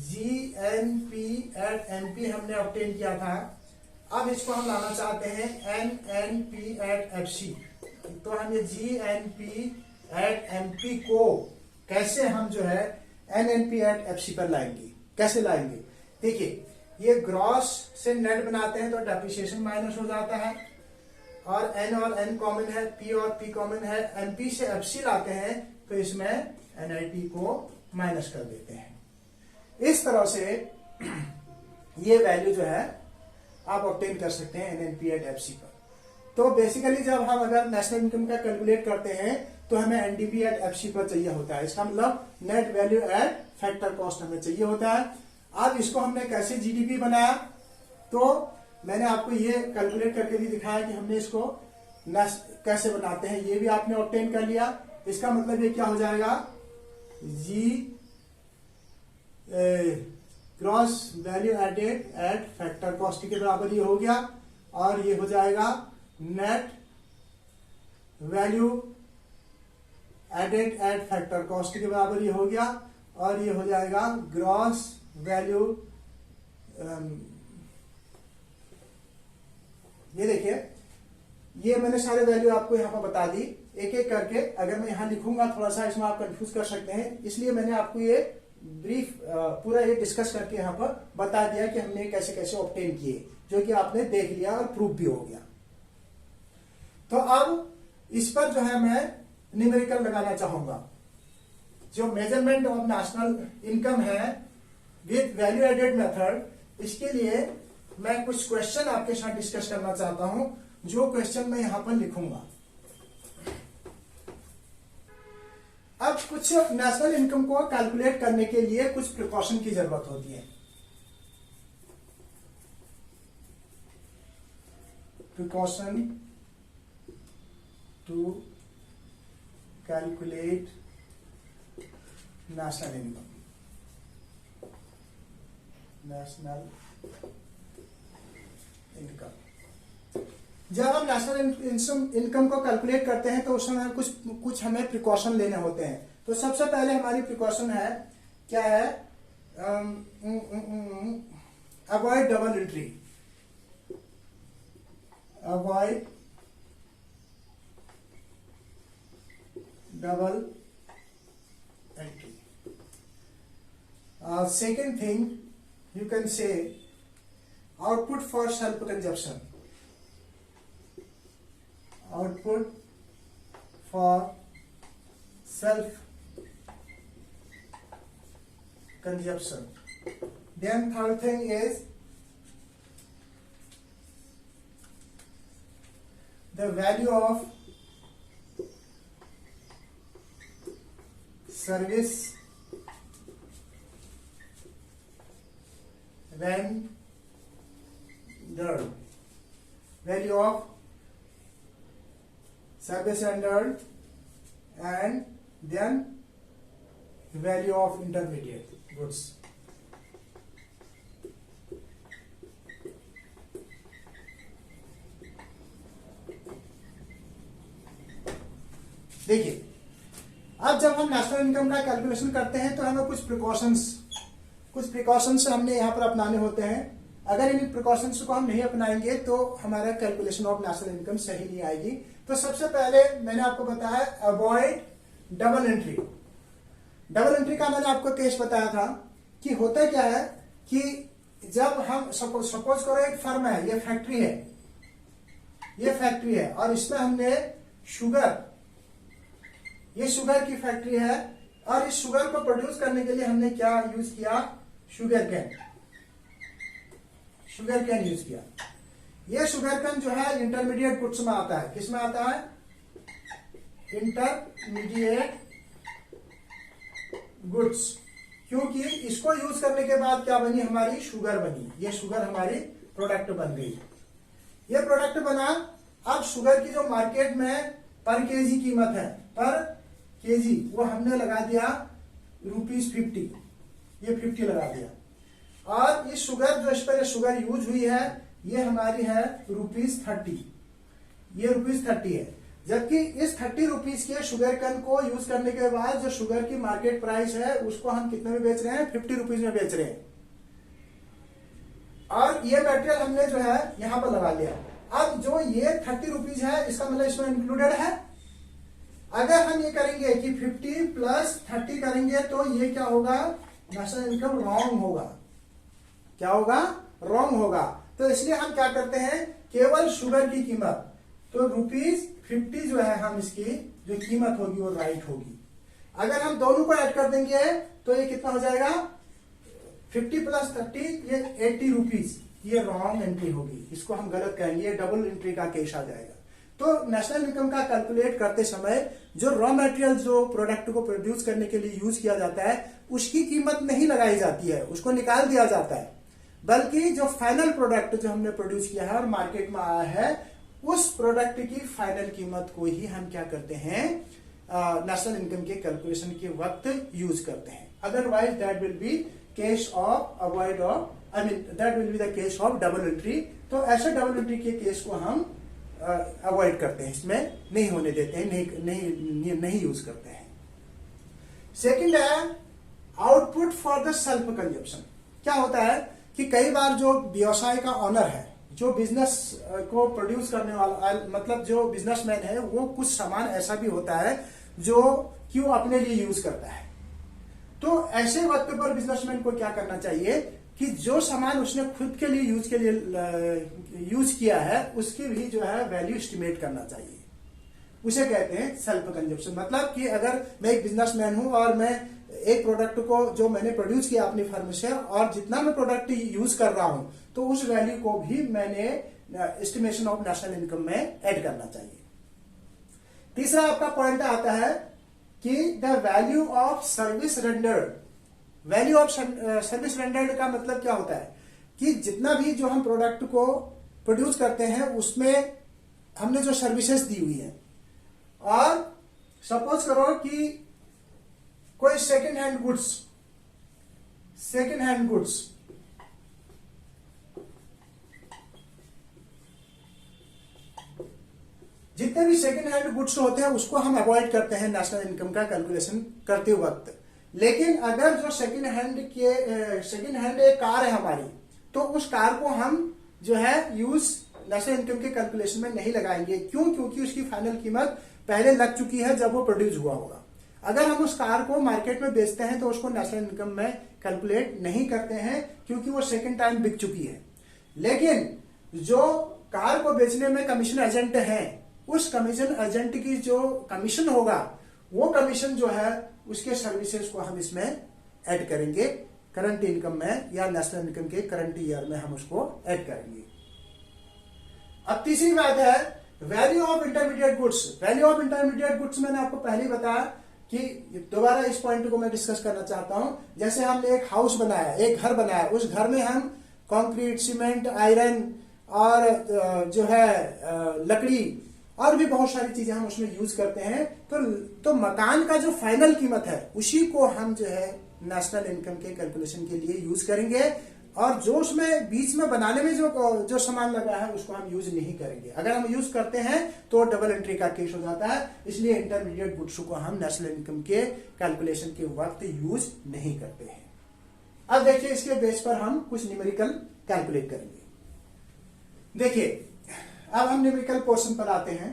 GNP एट MP हमने ऑब्टेन किया था, अब इसको हम लाना चाहते हैं NNP एट FC। तो हम ये GNP एट MP को कैसे हम जो है NNP एट FC पर लाएंगे, कैसे लाएंगे? देखिए, ये ग्रॉस से नेट बनाते हैं तो डेप्रिसिएशन माइनस हो जाता है, और N कॉमन है, P और P कॉमन है, MP से FC लाते हैं तो इसमें NIT को माइनस कर देते हैं। इस तरह से ये वैल्यू जो है आप ऑब्टेन कर सकते हैं NNP एट FC पर। तो बेसिकली जब हम अगर नेशनल इनकम का कैलकुलेट करते हैं तो हमें NDP एट FC पर चाहिए होता है, इसका मतलब net value at factor cost हमें चाहिए होता है। अब इसको हमने कैसे GDP बनाया, तो मैंने आपको ये कैलकुलेट करके भी दिखाया कि हमने इसको कैसे बनाते हैं, ये भी आपने ऑब्टेन कर लिया। इसका मतलब ये क्या हो जाएगा, gross value added at factor cost के बराबर ये हो गया, और ये हो जाएगा net value added at factor cost के बराबर ये हो गया, और ये हो जाएगा ग्रॉस वैल्यू। ये देखिए, ये मैंने सारे वैल्यू आपको यहां पर बता दी एक एक करके। अगर मैं यहां लिखूंगा थोड़ा सा इसमें आप कंफ्यूज कर सकते हैं, इसलिए मैंने आपको ये ब्रीफ पूरा ये डिस्कस करके यहां पर बता दिया कि हमने कैसे कैसे ऑब्टेन किए, जो कि आपने देख लिया और प्रूफ भी हो गया। तो अब इस पर जो है मैं न्यूमेरिकल लगाना चाहूंगा। जो मेजरमेंट ऑफ नेशनल इनकम है विद वैल्यू एडेड मेथड, इसके लिए मैं कुछ क्वेश्चन आपके साथ डिस्कस करना चाहता हूं, जो क्वेश्चन मैं यहां पर लिखूंगा। अब कुछ नेशनल इनकम को कैलकुलेट करने के लिए कुछ प्रिकॉशन की जरूरत होती है। Precaution to calculate national income, national income. जब हम नेशनल इनकम को कैलकुलेट करते हैं तो उस समय कुछ हमें प्रिकॉशन लेने होते हैं। तो सबसे पहले हमारी प्रिकॉशन है, क्या है, avoid double entry, avoid double entry. Second thing you can say output for self consumption, output for self consumption. Then third thing is the value of service rendered, value of service rendered, and then value of intermediate goods. देखिए, अब जब हम national income का calculation करते हैं तो हमें कुछ प्रिकॉशंस हमने यहाँ पर अपनाने होते हैं। अगर इन प्रिकॉशंस को हम नहीं अपनाएंगे तो हमारा कैलकुलेशन ऑफ नेशनल इनकम सही नहीं आएगी। तो सबसे पहले मैंने आपको बताया avoid double entry. Double entry का मैंने आपको केस बताया था कि होता क्या है कि जब हम सपोज करो एक फर्म है, ये फैक्ट्री है और इसमें हमने ये शुगर की फैक्ट्री है, और इस शुगर को प्रोड्यूस करने के लिए हमने क्या यूज किया, शुगर कैन यूज किया। ये शुगर कैन जो है इंटरमीडिएट गुड्स में आता है। किस में आता है? इंटरमीडिएट गुड्स, क्योंकि इसको यूज करने के बाद क्या बनी, हमारी शुगर बनी, ये शुगर हमारी प्रोडक्ट बन गई। ये प्रोडक्ट बना। अब शुगर की जो मार्केट में पर केजी कीमत है, पर केजी, वो हमने लगा दिया ₹50, ये 50 लगा दिया। और इस शुगर जो इस पर शुगर यूज हुई है ये हमारी है ₹30, ये ₹30 है। जबकि इस 30 रुपीज के शुगर कन को यूज करने के बाद जो शुगर की मार्केट प्राइस है उसको हम कितने में बेच रहे हैं, 50 रुपीज में बेच रहे हैं। और ये मटेरियल हमने जो है यहां पर लगा लिया। अब जो ये 30 रुपीज है इसका मतलब इसमें इंक्लूडेड है। अगर हम ये करेंगे कि 50 प्लस 30 करेंगे तो ये क्या होगा, नेशनल इनकम रॉन्ग होगा। क्या होगा, रॉन्ग होगा। तो इसलिए हम क्या करते हैं, केवल शुगर की कीमत, तो ₹50 जो है हम इसकी जो कीमत होगी वो राइट होगी। अगर हम दोनों को ऐड कर देंगे तो ये कितना हो जाएगा, 50 प्लस 30, ये 80 रुपीज, ये रॉन्ग एंट्री होगी, इसको हम गलत कहेंगे, ये डबल एंट्री का केस आ जाएगा। तो नेशनल इनकम का कैलकुलेट करते समय जो रॉ मटेरियल जो प्रोडक्ट को प्रोड्यूस करने के लिए यूज किया जाता है उसकी कीमत नहीं लगाई जाती है, उसको निकाल दिया जाता है, बल्कि जो फाइनल प्रोडक्ट जो हमने प्रोड्यूस किया है और मार्केट में आया है उस प्रोडक्ट की फाइनल कीमत को ही हम क्या करते हैं, नेशनल इनकम के कैलकुलेशन के वक्त यूज करते हैं। Otherwise that will be case of avoid of, I mean that will be the case of double entry. तो ऐसे डबल एंट्री के केस को हम अवॉइड करते हैं, इसमें नहीं होने देते हैं, नहीं यूज करते हैं। सेकंड है output for the self consumption. क्या होता है कि कई बार जो व्यवसाय का ऑनर है, जो बिजनेस को प्रोड्यूस करने वाला, मतलब जो बिजनेसमैन है, वो कुछ सामान ऐसा भी होता है जो कि वो अपने लिए यूज करता है। तो ऐसे वक्त पर बिजनेसमैन को क्या करना चाहिए कि जो सामान उसने खुद के लिए यूज किया है उसकी भी जो है वैल्यू एस्टिमेट करना चाहिए। उसे कहते हैं सेल्फ कंजप्शन। मतलब कि अगर मैं एक बिजनेसमैन हूं और मैं एक प्रोडक्ट को जो मैंने प्रोड्यूस किया अपनी फर्म से और जितना मैं प्रोडक्ट यूज कर रहा हूं तो उस वैल्यू को भी मैंने एस्टिमेशन ऑफ नेशनल इनकम में ऐड करना चाहिए। तीसरा आपका पॉइंट आता है कि the value of service rendered. Value of service rendered का मतलब क्या होता है कि जितना भी जो हम प्रोडक्ट को प्रोड्यूस करते हैं उसमें हमने जो सर्विसेज दी हुई है, और सपोज करो कि कोई सेकेंड हैंड गुड्स जितने भी सेकेंड हैंड गुड्स होते हैं उसको हम अवॉइड करते हैं नेशनल इनकम का कैलकुलेशन करते वक्त। लेकिन अगर जो सेकेंड हैंड एक कार है हमारी, तो उस कार को हम जो है यूज नेशनल इनकम के कैलकुलेशन में नहीं लगाएंगे। क्यों? क्योंकि उसकी फाइनल कीमत पहले लग चुकी है जब वो प्रोड्यूस हुआ होगा। अगर हम उस कार को मार्केट में बेचते हैं तो उसको नेशनल इनकम में कैलकुलेट नहीं करते हैं क्योंकि वो सेकेंड टाइम बिक चुकी है। लेकिन जो कार को बेचने में कमीशन एजेंट है, उस कमीशन एजेंट की जो कमीशन होगा वो कमीशन जो है उसके सर्विसेज को हम इसमें ऐड करेंगे करंट इनकम में, या नेशनल इनकम के करंट ईयर में हम उसको ऐड करेंगे। अब तीसरी बात है value of intermediate goods. Value of intermediate goods मैंने आपको पहले ही बताया कि दोबारा इस पॉइंट को मैं डिस्कस करना चाहता हूं। जैसे हमने एक हाउस बनाया, एक घर बनाया, उस घर में हम कंक्रीट, सीमेंट, आयरन और जो है लकड़ी और भी बहुत सारी चीजें हम उसमें यूज करते हैं। तो मकान का जो फाइनल कीमत है उसी को हम जो है नेशनल इनकम के कैलकुलेशन के लिए यूज करेंगे, और जो उसमें बीच में बनाने में जो सामान लगा है उसको हम यूज नहीं करेंगे। अगर हम यूज करते हैं तो डबल एंट्री का केस हो जाता है। इसलिए इंटरमीडिएट गुड्स को हम नेशनल इनकम के कैलकुलेशन के वक्त यूज नहीं करते हैं। अब देखिए इसके बेस पर हम कुछ न्यूमेरिकल कैलकुलेट करेंगे। देखिए अब हम न्यूमेरिकल पोर्शन पर आते हैं।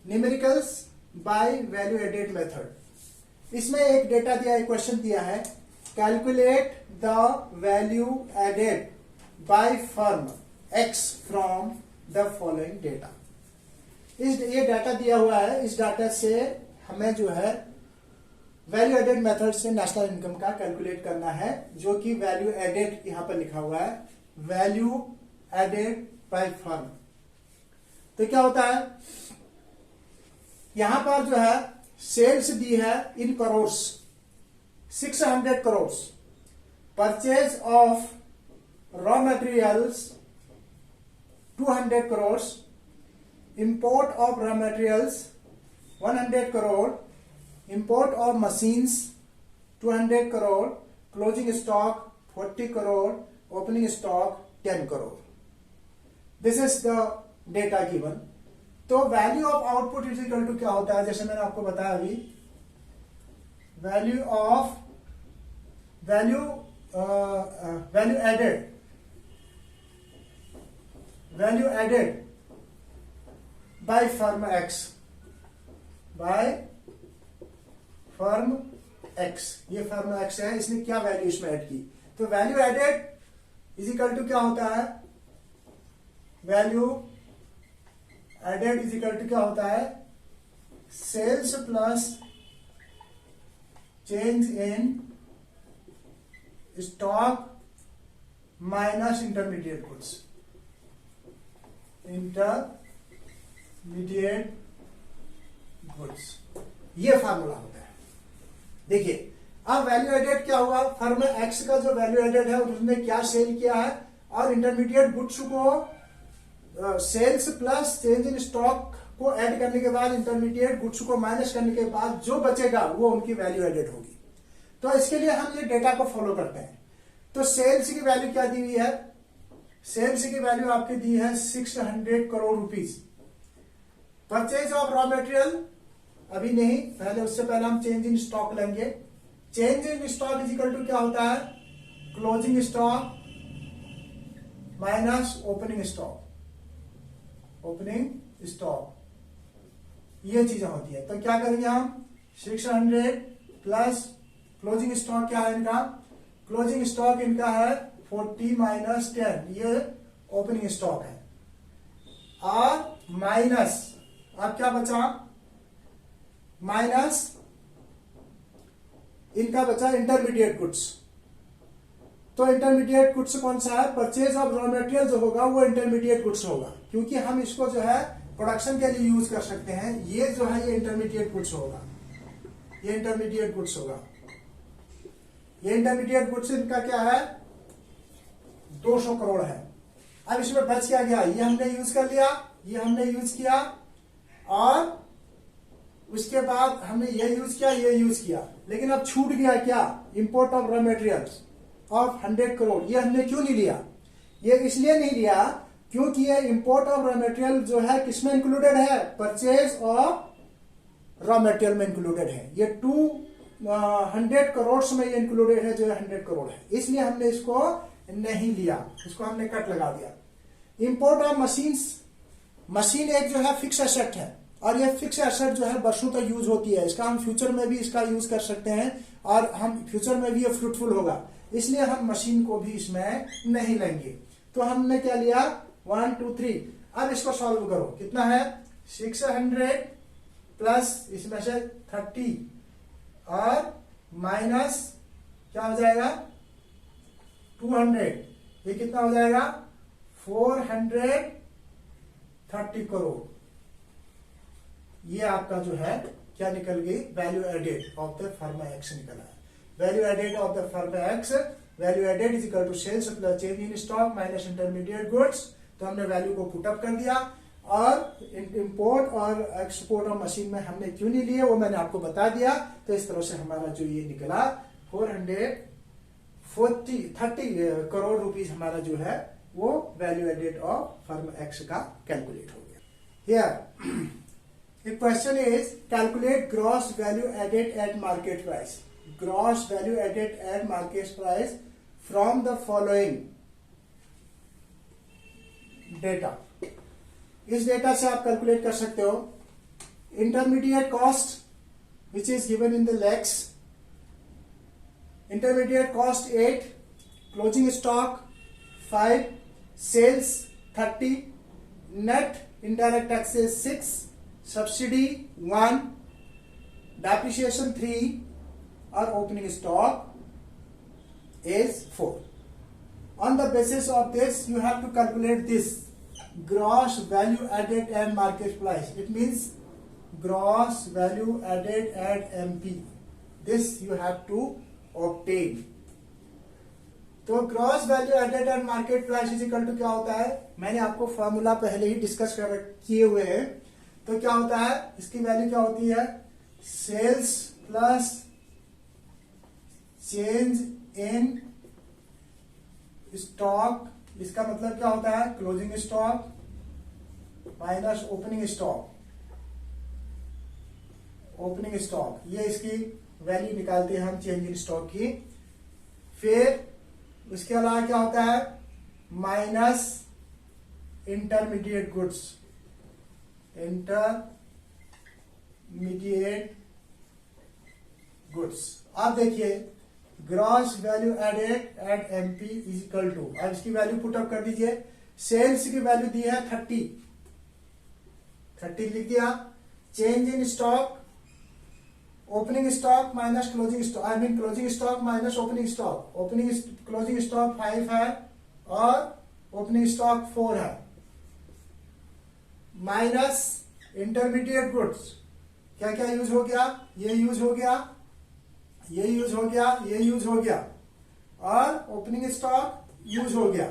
Numericals by value added method. इसमें एक डेटा दिया, एक क्वेश्चन दिया है, calculate the value added by firm X from the following data. ये डाटा दिया हुआ है, इस डाटा से हमें जो है वैल्यू एडेड मेथड से नेशनल इनकम का कैलकुलेट करना है, जो कि वैल्यू एडेड यहां पर लिखा हुआ है, वैल्यू एडेड बाय फर्म। तो क्या होता है, यहां पर जो है सेल्स दी है इन crores, 600 crores, purchase of raw materials 200 crores, import of raw materials 100 crore, import of machines 200 crore, closing stock 40 crore, opening stock 10 crore. This is the data given. तो value of output is equal to क्या होता है, जैसे मैंने आपको बताया अभी, value added by firm X, ये फर्म एक्स है, इसने क्या वैल्यू इसमें ऐड की, तो value added is equal to क्या होता है, value added is equal to क्या होता है, sales plus change in stock minus intermediate goods, ये फार्मूला होता है। देखिए अब वैल्यू एडेड क्या हुआ, फर्म एक्स का जो वैल्यू एडेड है उसने क्या सेल किया है, और इंटरमीडिएट गुड्स को sales plus change in stock को ऐड करने के बाद, इंटरमीडिएट गुड्स को माइनस करने के बाद जो बचेगा वो उनकी वैल्यू एडेड होगी। तो इसके लिए हम ये डेटा को फॉलो करते हैं। तो सेल्स की वैल्यू क्या दी हुई है, सेल्स की वैल्यू आपकी दी है 600 crore rupees. Purchase of raw material अभी नहीं, पहले उससे पहले हम चेंज इन स्टॉक लेंगे। Change in stock is equal to क्या होता है, closing stock minus opening stock, ये चीजें होती है। तो क्या करेंगे हम, 600 प्लस क्लोजिंग स्टॉक क्या है इनका, क्लोजिंग स्टॉक इनका है 40 माइनस 10, ये ओपनिंग स्टॉक है, और माइनस अब क्या बचा, माइनस इनका बचा इंटरमीडिएट गुड्स। तो इंटरमीडिएट गुड्स कौन सा है, परचेज ऑफ रॉ मटेरियल जो होगा वो इंटरमीडिएट गुड्स होगा, क्योंकि हम इसको जो है प्रोडक्शन के लिए यूज कर सकते हैं। ये जो है ये इंटरमीडिएट गुड्स होगा, ये इंटरमीडिएट गुड्स होगा। ये इंटरमीडिएट गुड्स इनका क्या है, 200 करोड़ है। अब इसमें बच क्या गया, ये हमने यूज कर लिया, ये हमने यूज किया, और उसके बाद हमने ये यूज किया, ये यूज किया, लेकिन अब छूट गया क्या, import of raw materials of 100 crore. ये हमने क्यों नहीं लिया, ये इसलिए नहीं लिया क्योंकि ये इंपोर्ट ऑफ रॉ मटेरियल जो है किसमें इंक्लूडेड है, परचेज ऑफ रॉ मटेरियल में इंक्लूडेड है। ये 200 करोड़ में ये इंक्लूडेड है, जो है 100 करोड़ है, इसलिए हमने इसको नहीं लिया, इसको हमने कट लगा दिया। इंपोर्ट ऑफ मशीन्स, मशीन एक जो है फिक्स एसेट है, और ये फिक्स एसेट जो है वर्षों तक यूज होती है, इसका हम फ्यूचर में भी इसका यूज कर सकते हैं, और हम फ्यूचर में भी ये फ्रूटफुल होगा, इसलिए हम मशीन को भी इसमें नहीं लेंगे। तो हमने क्या लिया, 1 2 3। अब इसको सॉल्व करो, कितना है, 600 प्लस इसमें से 30 और माइनस क्या हो जाएगा 200, ये कितना हो जाएगा 430 करोड़। ये आपका जो है क्या निकल गई, value added of the firm X निकला है। Value added of the firm X, value added is equal to sales plus change in stock minus intermediate goods. तो हमने वैल्यू को पुट अप कर दिया, और इंपोर्ट और एक्सपोर्ट ऑफ मशीन में हमने क्यों नहीं लिए वो मैंने आपको बता दिया। तो इस तरह से हमारा जो ये निकला 430 करोड़ रुपीज हमारा जो है वो value added of firm X का कैलकुलेट हो गया। Here the question is calculate gross value added at market price. Gross value added at market price from the following data. इस डेटा से आप कैलकुलेट कर सकते हो। Intermediate cost which is given in the lakhs, intermediate cost 8, closing stock 5, sales 30, net indirect taxes 6, subsidy 1, depreciation 3, और opening stock is 4. On the basis of this, you have to calculate this gross value added at market price. It means gross value added at MP. This you have to obtain. तो gross value added at market price is equal to क्या होता है, मैंने आपको formula पहले ही discuss कर किए हुए हैं। तो क्या होता है, इसकी वैल्यू क्या होती है, sales plus change in stock, इसका मतलब क्या होता है, closing stock minus opening stock, opening stock, ये इसकी वैल्यू निकालते हैं हम चेंज इन स्टॉक की। फिर उसके अलावा क्या होता है, minus intermediate goods, intermediate goods. आप देखिए gross value added at MP is equal to, अब इसकी वैल्यू पुट अप कर दीजिए। सेल्स की वैल्यू दी है 30 लिख दिया। Change in stock, opening stock minus closing stock, I mean closing stock minus opening stock, opening closing stock 5 है और ओपनिंग स्टॉक 4 है, माइनस इंटरमीडिएट गुड्स, क्या क्या यूज हो गया, ये यूज हो गया, ये यूज हो गया, ये यूज हो गया, और ओपनिंग स्टॉक यूज हो गया।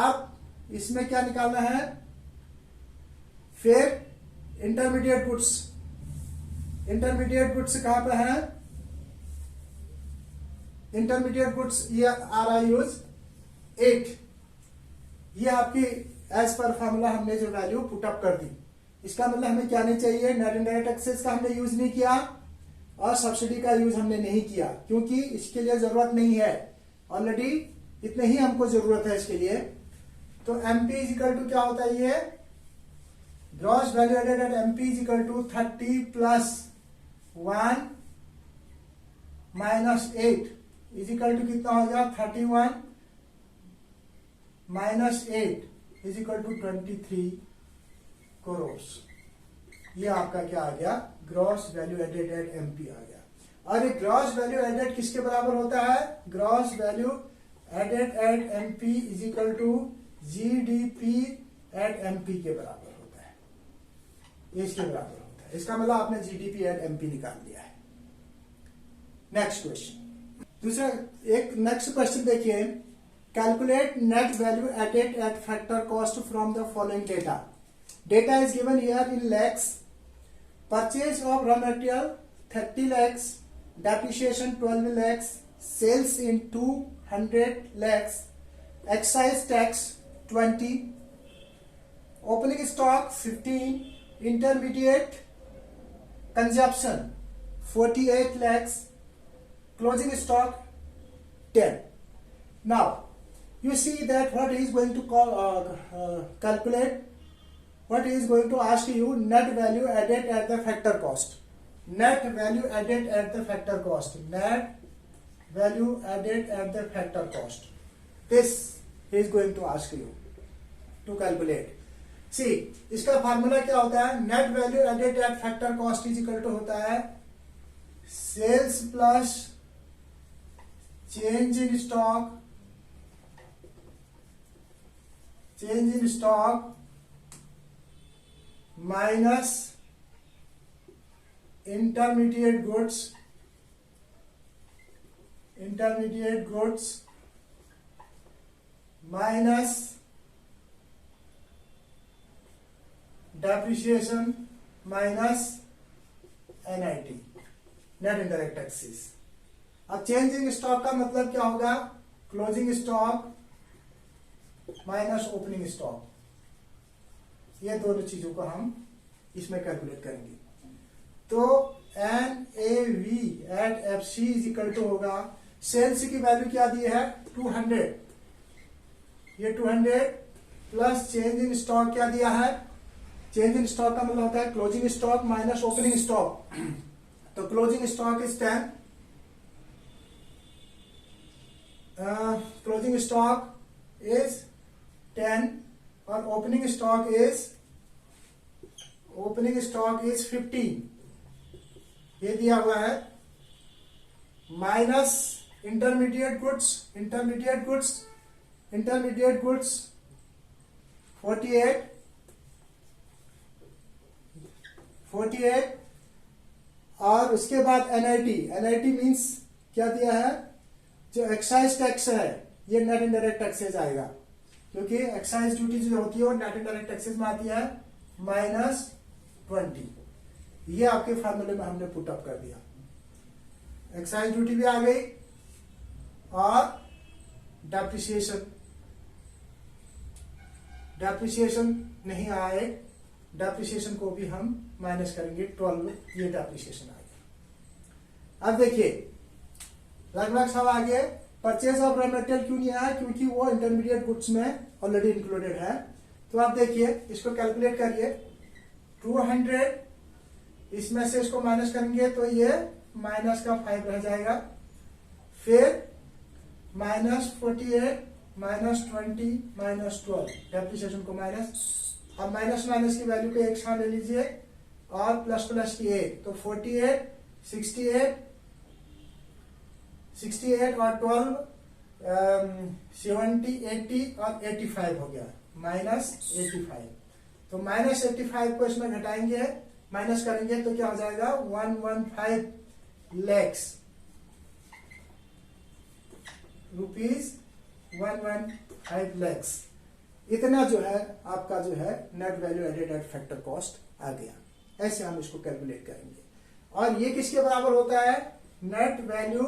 अब इसमें क्या निकालना है, फिर इंटरमीडिएट गुड्स, इंटरमीडिएट गुड्स कहां पर है, इंटरमीडिएट गुड्स ये आ रहा यूज 8, ये आपकी एज पर फॉर्मूला हमने जो वैल्यू पुटअप कर दी। इसका मतलब हमें क्या नहीं चाहिए, नेट इनडायरेक्ट टैक्सेस का हमने यूज नहीं किया और सब्सिडी का यूज हमने नहीं किया, क्योंकि इसके लिए जरूरत नहीं है, ऑलरेडी इतने ही हमको जरूरत है इसके लिए। तो एमपी इज इक्वल टू क्या होता है, ये gross value added at MP is equal to 30 plus 1 minus 8 is equal to कितना हो गया, 31 minus 8 is equal to 23 crore. ये आपका क्या आ गया, gross value added at MP आ गया। और ये ग्रॉस वैल्यू एडेड किसके बराबर होता है, gross value added at MP is equal to GDP at MP के बराबर होता है, ये इसके बराबर होता है। इसका मतलब आपने जीडीपी एट एमपी निकाल लिया है। नेक्स्ट क्वेश्चन, दूसरा एक नेक्स्ट क्वेश्चन देखिए, calculate net value added at factor cost from the following data. Data is given here in lakhs. Purchase of raw material 30 lakhs, depreciation 12 lakhs, sales in 200 lakhs, excise tax 20, opening stock 15, intermediate consumption 48 lakhs, closing stock 10. Now you see that what he is going to calculate. What he is going to ask you, net value added at the factor cost, net value added at the factor cost, net value added at the factor cost. This he is going to ask you to calculate. See, इसका formula क्या होता है, net value added at factor cost is equal to होता है sales plus change in stock minus intermediate goods minus depreciation minus NIT, net indirect taxes. अब changing stock का मतलब क्या होगा, closing stock minus opening stock, ये दोनों चीजों को हम इसमें कैलकुलेट करेंगे। तो NAV at FC is equal to होगा, सेल्स की वैल्यू क्या दी है 200, ये 200 प्लस चेंज इन स्टॉक क्या दिया है, चेंज इन स्टॉक का मतलब होता है closing stock minus opening stock. तो closing stock is 10, closing stock is 10 और ओपनिंग स्टॉक इज 15, ये दिया हुआ है, माइनस इंटरमीडिएट गुड्स 48 और उसके बाद एनआईटी मींस क्या दिया है, जो एक्साइज टैक्स है ये नेट इनडायरेक्ट टैक्सेज आएगा, क्योंकि एक्साइज ड्यूटी जो होती है वो नेट इनडायरेक्ट टैक्सेज में आती है -20। ये आपके फार्मूले में हमने पुट अप कर दिया। एक्साइज ड्यूटी भी आ गई और डेप्रिसिएशन नहीं आए, डेप्रिसिएशन को भी हम माइनस करेंगे 12, ये डेप्रिसिएशन आ गया। अब देखिए लगभग सब आ गए। परचेज ऑफ रॉ मटेरियल क्यों नहीं आया, क्योंकि वो इंटरमीडिएट गुड्स में ऑलरेडी इंक्लूडेड है। तो आप देखिए इसको कैलकुलेट करिए, 200 इसमें से इसको माइनस करेंगे तो ये माइनस का 5 रह जाएगा, फिर -48 -20 -12 डेप्रिसिएशन को माइनस। अब माइनस माइनस की वैल्यू पे एक साथ ले लीजिए और प्लस प्लस की 1, तो 48 68 और 12 70 80 और 85 हो गया, -85। तो -85 को इसमें घटाएंगे, माइनस करेंगे तो क्या हो जाएगा, 115 lakhs रुपीज, 115 lakhs। इतना जो है आपका जो है net value added at factor cost आ गया। ऐसे हम इसको कैलकुलेट करेंगे। और ये किसके बराबर होता है, net value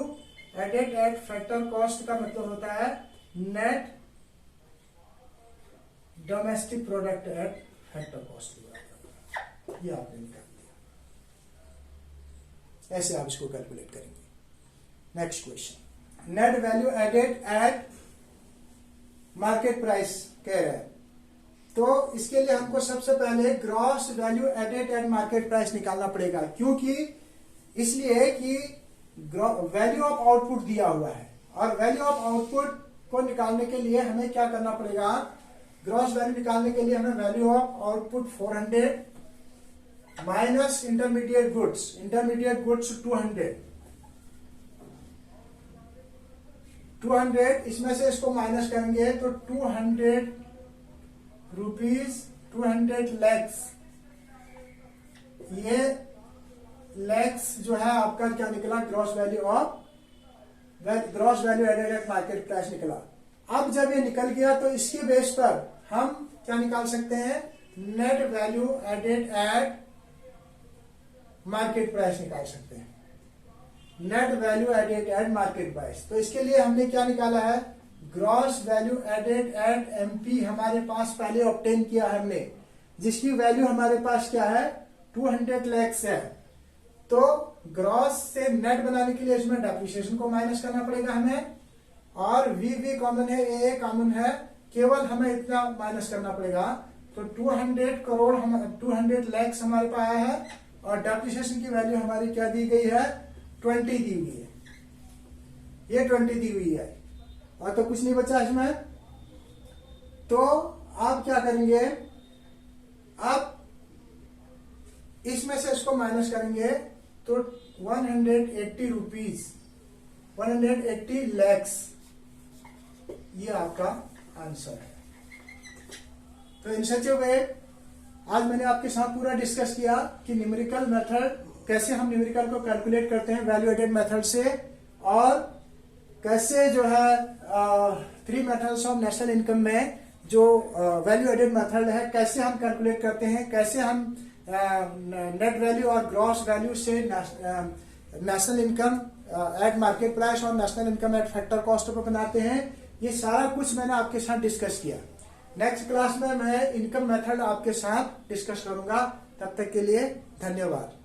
added at factor cost का मतलब होता है net domestic product at factor cost के बराबर। ये आपने निकाल दिया। ऐसे आप इसको कैलकुलेट करेंगे। Next question, net value added at market price कह रहे हैं। तो इसके लिए हमको सबसे पहले gross value added at market price निकालना पड़ेगा, क्योंकि इसलिए कि वैल्यू ऑफ आउटपुट दिया हुआ है और वैल्यू ऑफ आउटपुट को निकालने के लिए हमें क्या करना पड़ेगा, ग्रॉस वैल्यू निकालने के लिए हमें value of output 400 minus intermediate goods 200 इसमें से इसको माइनस करेंगे तो 200 रुपीज 200 lakhs। ये लैक्स जो है आपका क्या निकला, gross value added at market price निकला। अब जब ये निकल गया तो इसके बेस पर हम क्या निकाल सकते हैं, net value added at market price निकाल सकते हैं, net value added at market price. तो इसके लिए हमने क्या निकाला है, gross value added at MP हमारे पास पहले ऑब्टेन किया है हमने, जिसकी वैल्यू हमारे पास क्या है, 200 lakhs है। तो ग्रॉस से नेट बनाने के लिए इसमें डेप्रिसिएशन को माइनस करना पड़ेगा हमें, और वी कॉमन है, ए कॉमन है, केवल हमें इतना माइनस करना पड़ेगा। तो 200 करोड़ 200 lakhs हमारे पास आया है और डेप्रिसिएशन की वैल्यू हमारी क्या दी गई है, 20 दी हुई है, ये 20 दी हुई है और तो कुछ नहीं बचा इसमें। तो आप क्या करेंगे, आप इसमें से इसको माइनस करेंगे तो 180 रुपीज 180 lakhs, ये आपका आंसर है। तो इन सच वे आज मैंने आपके साथ पूरा डिस्कस किया कि न्यूमेरिकल मेथड कैसे हम न्यूमेरिकल को कैलकुलेट करते हैं वैल्यू एडेड मेथड से, और कैसे जो है 3 मेथड्स ऑफ नेशनल इनकम में जो वैल्यू एडेड मेथड है कैसे हम कैलकुलेट करते हैं, कैसे हम नेट वैल्यू और ग्रॉस वैल्यू से national income at market price और national income at factor cost पर बनाते हैं। ये सारा कुछ मैंने आपके साथ डिस्कस किया। नेक्स्ट क्लास में मैं इनकम मेथड आपके साथ डिस्कस करूंगा। तब तक के लिए धन्यवाद।